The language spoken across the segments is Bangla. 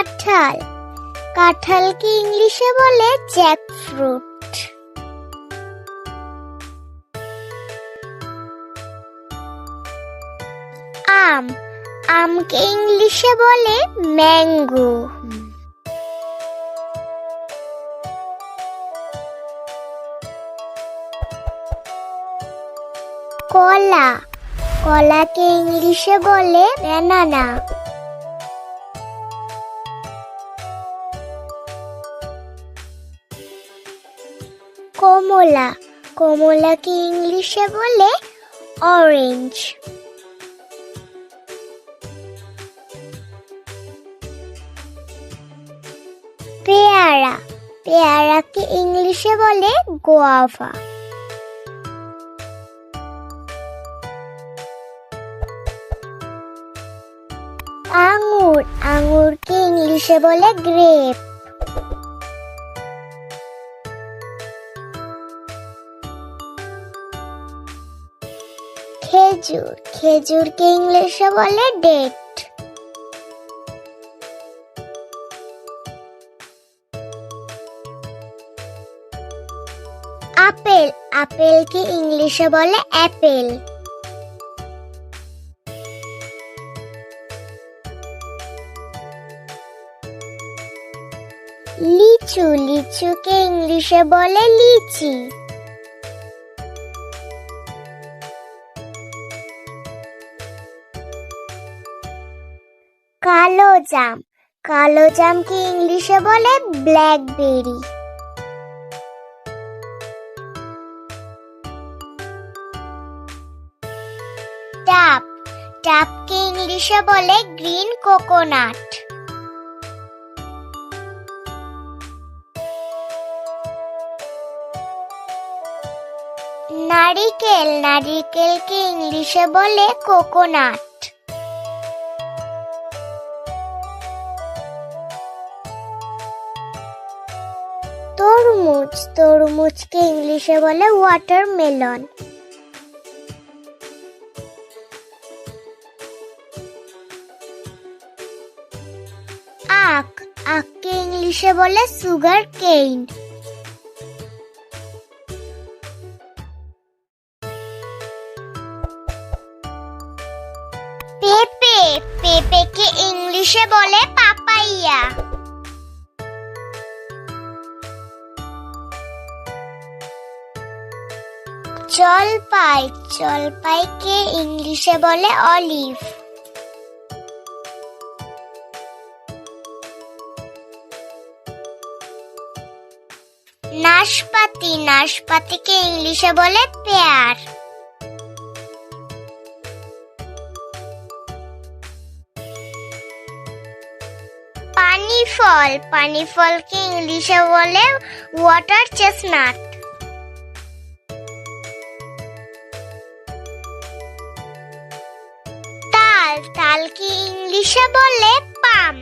কাঁঠাল। কাঁঠালকে ইংলিশে বলে জ্যাকফ্রুট। আম। আমকে ইংলিশে বলে ম্যাঙ্গো। কলা। কলাকে ইংলিশে বলে ব্যানানা। কমলা। কমলাকে ইংলিশে বলে অরেঞ্জ। পেয়ারা। পেয়ারাকে ইংলিশে বলে গোয়াভা। আঙ্গুর। আঙ্গুরকে ইংলিশে বলে গ্রেপ। খেজুর। খেজুরকে ইংলিশে বলে ডেট। আপেল। আপেলকে ইংলিশে বলে অ্যাপেল। লিচু। লিচুকে ইংলিশে বলে লিচি। কালো জাম। কালো জামকে ইংলিশে বলে ব্ল্যাকবেরি। ডাব। ডাবকে ইংলিশে বলে গ্রিন কোকোনাট। নারিকেল। নারিকেলকে ইংলিশে বলে কোকোনাট। তরমুজ। তরমুজকে ইংলিশে বলে ওয়াটারমেলন। আখ। আখকে ইংলিশে বলে সুগার কেইন। পেঁপে। পেঁপেকে ইংলিশে বলে পাপাইয়া। জলপাই। জলপাইকে ইংলিশে বলে অলিভ। নাশপাতি। নাশপাতিকে ইংলিশে বলে পেয়ার। পানি ফল। পানি ফলকে ইংলিশে বলে ওয়াটার চেস্টনাট। তাল। তালকে ইংলিশে বলে পাম।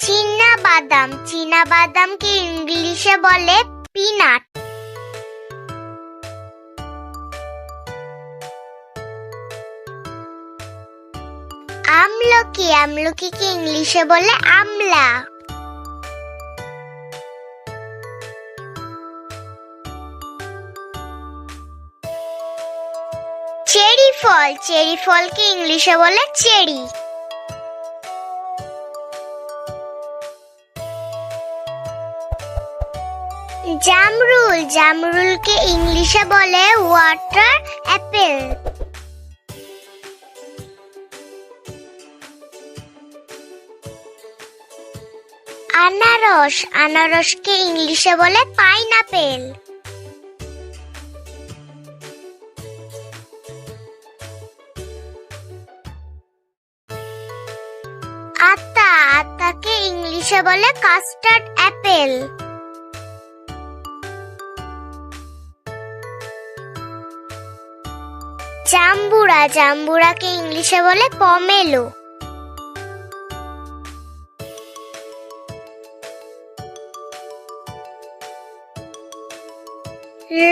চীনা বাদাম। চীনা বাদামকে ইংলিশে বলে পিনাট। আমলকি। আমলকিকে ইংলিশে বলে আমলা। চেরি ফল। চেরি ফলকে ইংলিশে বলে চেরি। জামরুল। জামরুলকে ইংলিশে বলে ওয়াটার অ্যাপেল। আনারস। আনারসকে ইংলিশে বলে পাইনাপেল। আতা। আতাকে ইংলিশে বলে কাস্টার্ড অ্যাপেল। জাম্বুরা। জাম্বুরাকে ইংলিশে বলে পমেলো।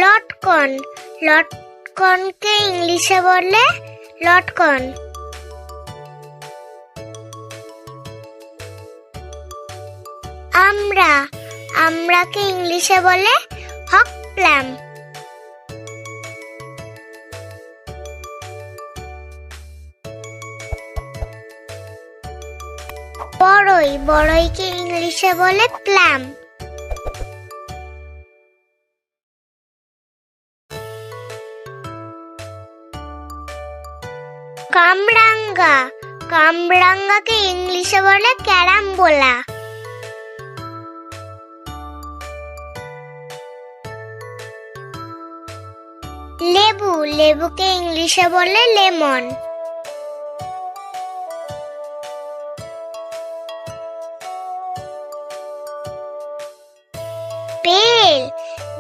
লটকন। লটকন লটকনকে ইংলিশে বলে লটকন। আমরাকে ইংলিশে বলে হক প্লাম। বড়ইকে ইংলিশে বলে প্লাম। কামরাঙ্গাকে ইংলিশে বলে ক্যারামবোলা। লেবুকে ইংলিশে বলে লেমন।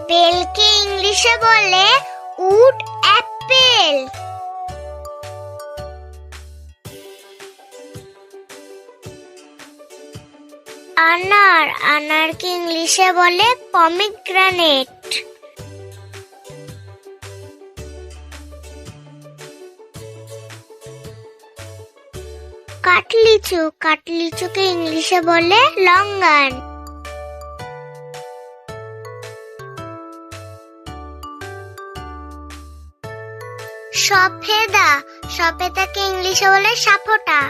বেলকে ইংলিশে বলে উড অ্যাপেল। আনারকে ইংলিশে বলে পমিগ্রানেট। কাটলিচুকে ইংলিশে বলে লঙ্গান। সফেদাকে ইংলিশে বলে সাপোটা।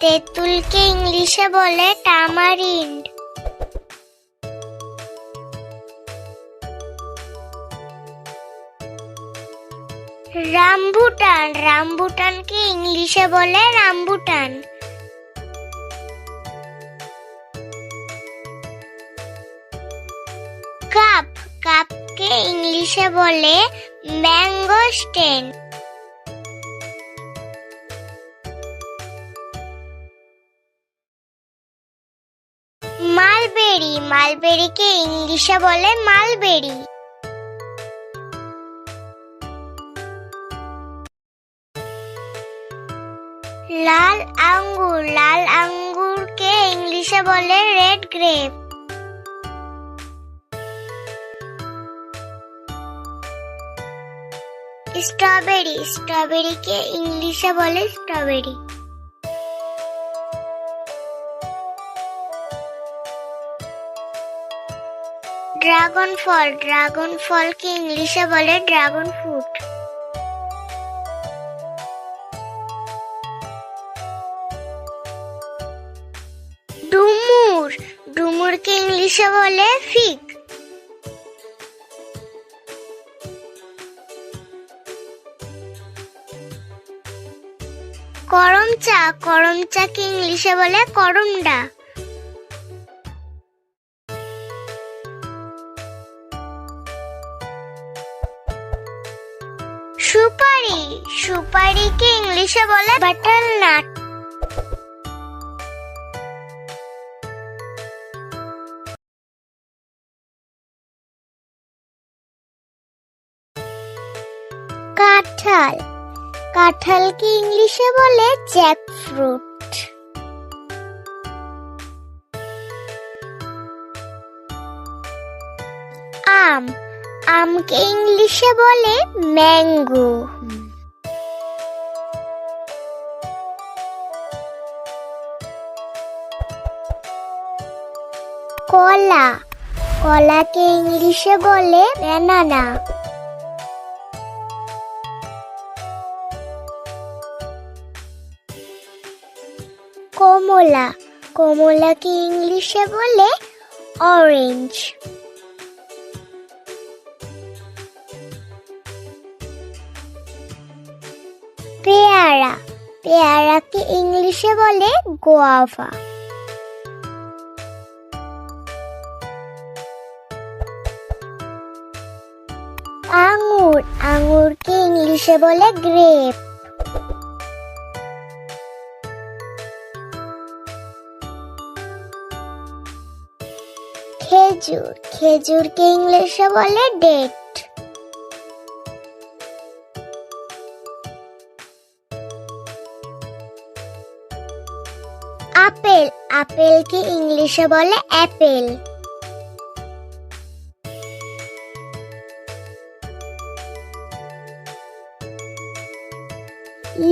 তেঁতুলকে ইংলিশে বলে টামারিন্ড। রামবুটানকে ইংলিশে বলে রামবুটান। কাপকে ইংলিশে বলে ম্যাঙ্গোস্টেন। মালবেরিকে ইংলিশে বলে মালবেরি। লাল আঙ্গুরকে ইংলিশে বলে রেড গ্রেপ। স্ট্রবেরিকে ইংলিশে বলে স্ট্রবেরি। ড্রাগন ফলকে ইংলিশে বলে ড্রাগন ফ্রুট। ডুমুরকে ইংলিশে বলে ফিগ। করমচাকে ইংলিশে বলে করমডা। সুপারিকে ইংলিশে বলে বাটারনাট। কাঁঠালকে ইংলিশে বলে জ্যাকফ্রুট। আমকে ইংলিশে বলে ম্যাঙ্গো। কলাকে ইংলিশে বলে ব্যানানা। কমলাকে ইংলিশে বলে অরেঞ্জ। পেয়ারাকে ইংলিশে বলে গোয়াভা। আঙুরকে ইংলিশে বলে গ্রেপ। খেজুরকে ইংলিশে বলে ডেট। আপেল, আপেলকে ইংলিশে বলে অ্যাপেল।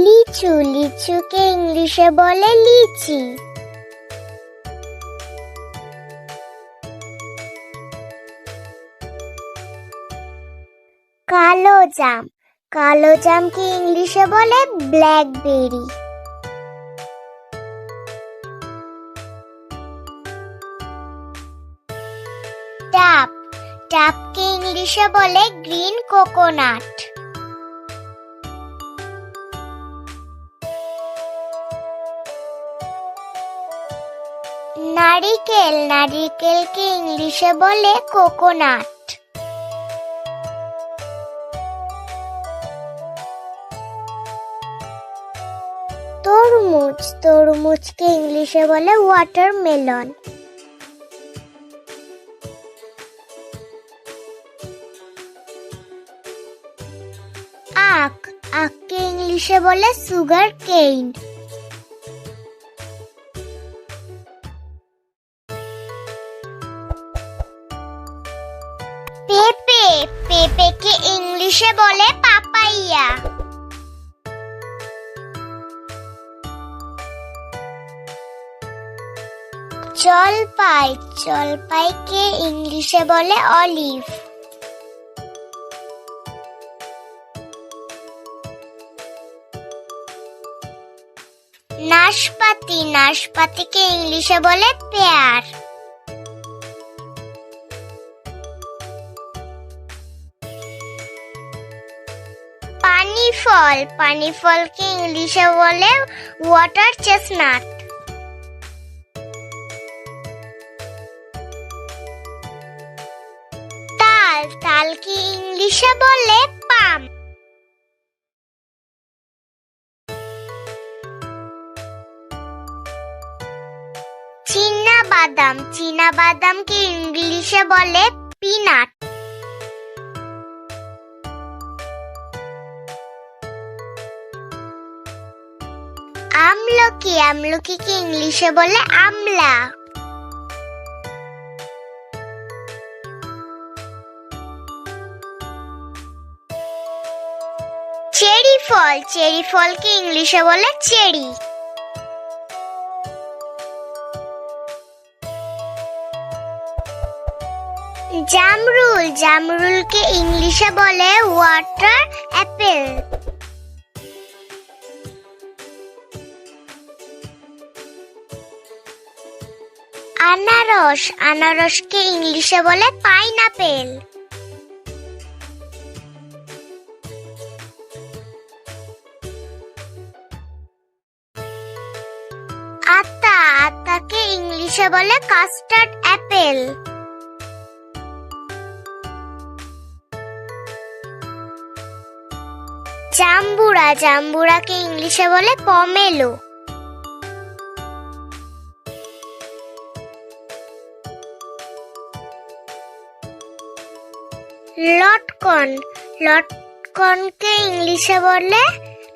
লিচু, লিচুকে ইংলিশে বলে লিচি। কালো জাম, কালো জামকে ইংলিশে বলে ব্ল্যাকবেরি। ডাব, ডাবকে ইংলিশে বলে গ্রিন কোকোনাট। নারিকেল, নারিকেলকে ইংলিশে বলে কোকোনাট। তরমুজ, তরমুজকে ইংলিশে বলে ওয়াটারমেলন। আখ, আখকে ইংলিশে বলে সুগার কেইন। পেঁপে, পেঁপেকে ইংলিশে বলে পাপাইয়া। জলপাই, জলপাইকে ইংলিশে বলে অলিভ। নাশপাতি, নাশপাতিকে ইংলিশে বলে পেয়ার। পানি ফল, পানি ফলকে ইংলিশে বলে ওয়াটার চেস্টনাট। তাল, তালকে ইংলিশে বলে পাম। চীনা বাদাম, চীনা বাদামকে ইংলিশে বলে পিনাট। আমলকি, আমলকিকে ইংলিশে বলে আমলা। চেরি ফল, চেরি ফলকে ইংলিশে বলে চেরি। জামরুল, জামরুলকে ইংলিশে বলে ওয়াটার অ্যাপেল। আনারস, আনারসকে ইংলিশে বলে পাইনাপেল। আতা, আতাকে ইংলিশে বলে কাস্টার্ড অ্যাপেল। জাম্বুরা, জাম্বুরাকে ইংলিশে বলে পমেলো। লটকন, লটকনকে ইংলিশে বলে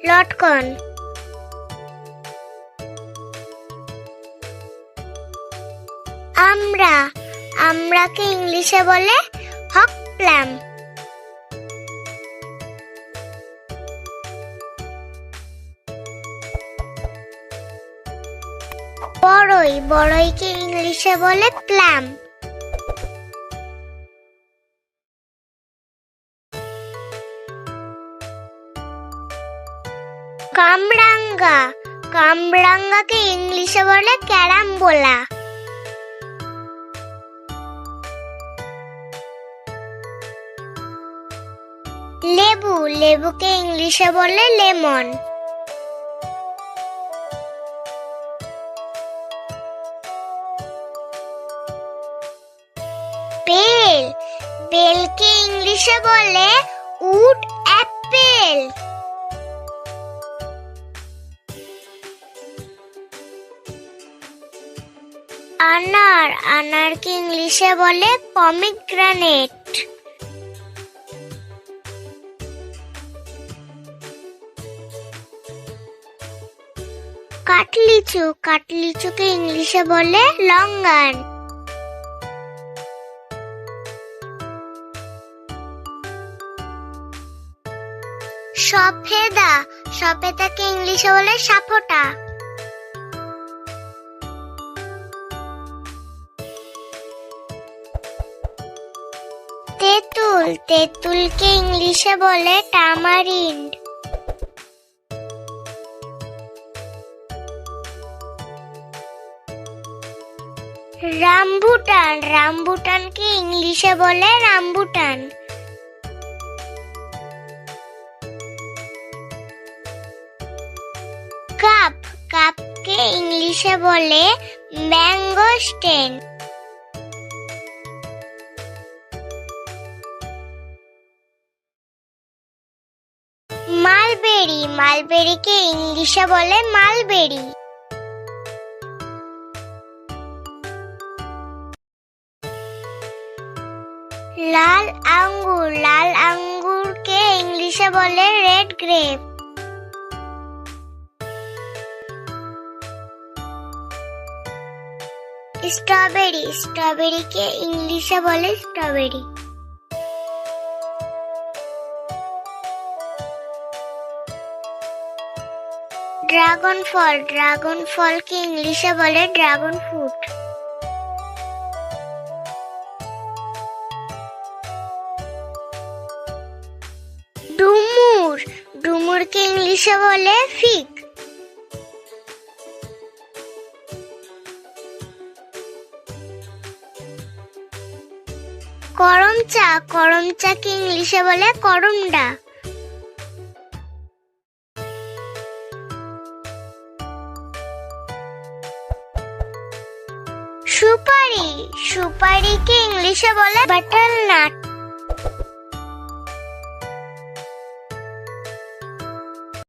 লটকন। আমরা, আমরাকে ইংলিশে বলে হক প্লাম। বড়ই, বড়ইকে ইংলিশে বলে প্লাম। কামরাঙ্গা, কামরাঙ্গাকে ইংলিশে বলে ক্যারাম্বোলা। লেবু, লেবুকে ইংলিশে বলে লেমন। বেল, বেলকে ইংলিশে বলে উড অ্যাপেল। আনার, আনারকে ইংলিশে বলে পমিগ্রানেট। কাঠলিচু, কাঠলিচুকে ইংলিশে বলে লঙ্গান। সফেদা, সফেদাকে ইংলিশে বলে সাপোটা। তেঁতুল, তেঁতুলকে ইংলিশে বলে টামারিন্ড। রামবুটান, রামবুটানকে ইংলিশে বলে রামবুটান। কাপ, কাপকে ইংলিশে বলে ম্যাঙ্গোস্টেন। মালবেরি, মালবেরিকে ইংলিশে বলে মালবেরি। লাল আঙ্গুর, লাল আঙ্গুরকে ইংলিশে বলে রেড গ্রেপ। স্ট্রবেরি, স্ট্রবেরিকে ইংলিশে বলে স্ট্রবেরি। ড্রাগন ফল, ড্রাগন ফলকে ইংলিশে বলে ড্রাগন ফ্রুট। ডুমুর, ডুমুরকে ইংলিশে বলে ফিগ। করমচা, করমচাকে ইংলিশে বলে করমডা। সুপারি, সুপারিকে ইংলিশে বলে বাটারনাট।